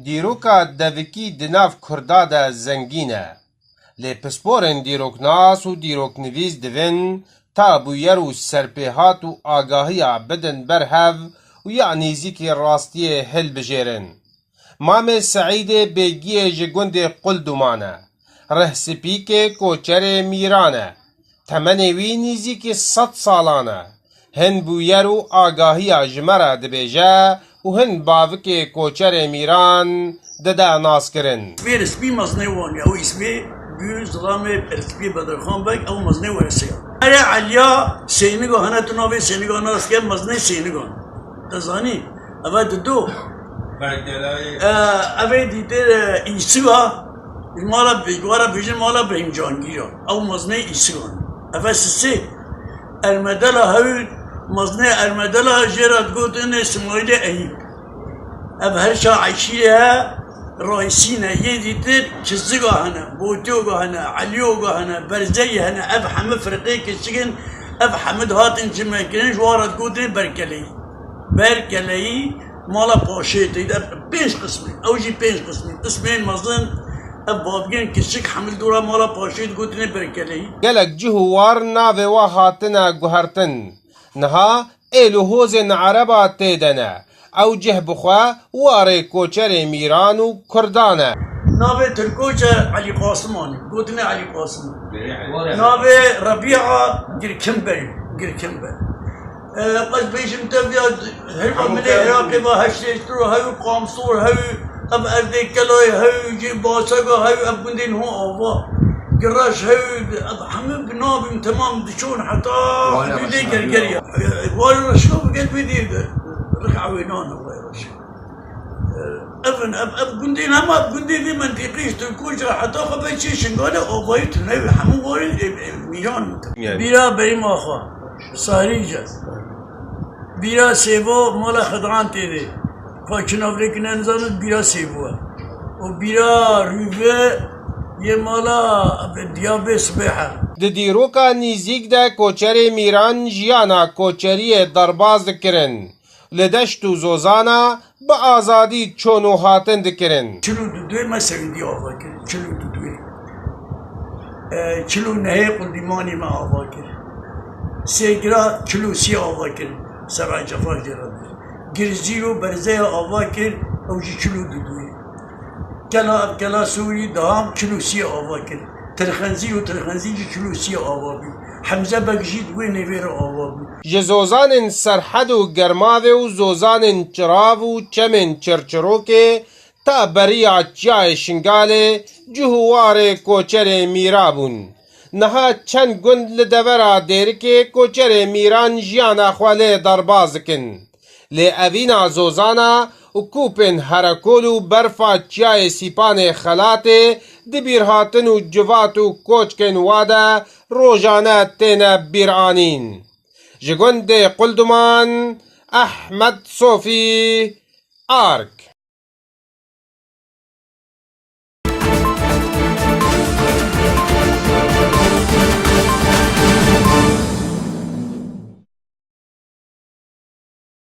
Dîroka devikî di nav Kurda de zengîn e. Lê pisporên dîroknas û dîroknivîs divin ta bûyer û serpêhat û agahiya bidin berhev û ya nêzîkî rastiyê hilbijêrin. Mamê Seîdê bêgiyê ji gundê Qulduman e. Rihspîkê koçerê Mîran e. Temenê wî nêzîkî 100 salan e. Hin bûyer û agahiya ji me re dibêje û hin bavikê koçerê Mîran dide naskirin. Spî meznê wan ya ew îsmê Gül Zilamê Perspî Bedirxan Beg ew meznê wersiya. Ere Eliya Sêniga hene tu navê Sêniga nas ke meznê Sênigan. Dezanî ev dido. Ev dîtê îsiga mala wara bijin mala Bêhîmcangîra ew meznê îsigan. Ev sisê Ermedela hewl meznê Ermedela jêra gotin İsmaîlê Eyîb. Ev her şaîşî he رئیسینه یه دیتر چیزگاه هنه بوتیوگاه هنه علیوگاه هنه برزی هنه اف همه فرقه کشیگن اف همه دهاتن چمه کنن جوارد گودری برکلهی مالا پاشیده اف 5 قسمه اوجی 5 قسمه قسمین مزن اف بابگین کشیگ حمل دورا مالا پاشید گودری برکلهی gelek cihûwar navê we hatine guhertin. Niha êl û hozên Ereba têde ne. Ew cih bixwe warê koçerê Mîran û Kurdan e. Navê Tirkoç e Ali Qasimanî, gotine Ali Qasiman. Navê Rebi'a Girkimber. Qas pêşim te ya herba milê Iraqê ve heştêtir û hew Qamsor hew ev Erdêkelay hew cî Basega hew ev gundên hûn ava. Giraş hew ev hemû bi navên temam diçûn heta hudûdê gergeriya. Warê reşkov gel bêdî ركعوينان الله يرشد ابن اب قندين هم اب قندين في منطقيش تكون حتى قبل شيء شنقاله او بايت نبي حمو غوري ميران بيرا بريم اخا صاريجه بيرا سيبو مالا خدران تيدي فاچنافريك ننزانت بيرا سيبو و بيرا روبه یه مالا دیابه سبحه Di dîroka nîzik de koçerê Mîran jiyana koçeriyê derbas dikirin. Li deşt û zozana bi azadî çûn û hatin dikirin. Çilû dudwê me Seîdî ava kir, çilû dudwê. Çilû nehê Quldimanî me ava kir. Sêgira çilû sî ava kir, Seray Cefer jêra bir. Girzîr û berzeya ava kir, ew jî çilû dudwê. Kela Sûrî daham çilû sî ava kir. Tirxenzî û tirxenzî jî çilû sî ava bî. Hemze Beg jî wê nêvê re ava bî. Ji zozanên Serhed û Germavê û zozanên Çirav û çemên Çirçirokê ta beriya Çiyayê Şingalê cihûwarê koçerê Mîra bûn. Niha çend gund li devera Dêrikê koçerê Mîran jiyana xwe lê derbas dikin. Lê evîna zozana û kûpên Herekol û berfa Çiyayê Sîpanê Xelatê di bîrhatin û civat û koçkên wa de rojane têne bîranîn. Ji gundê Qulduman, Ehmed Sofî, Ark.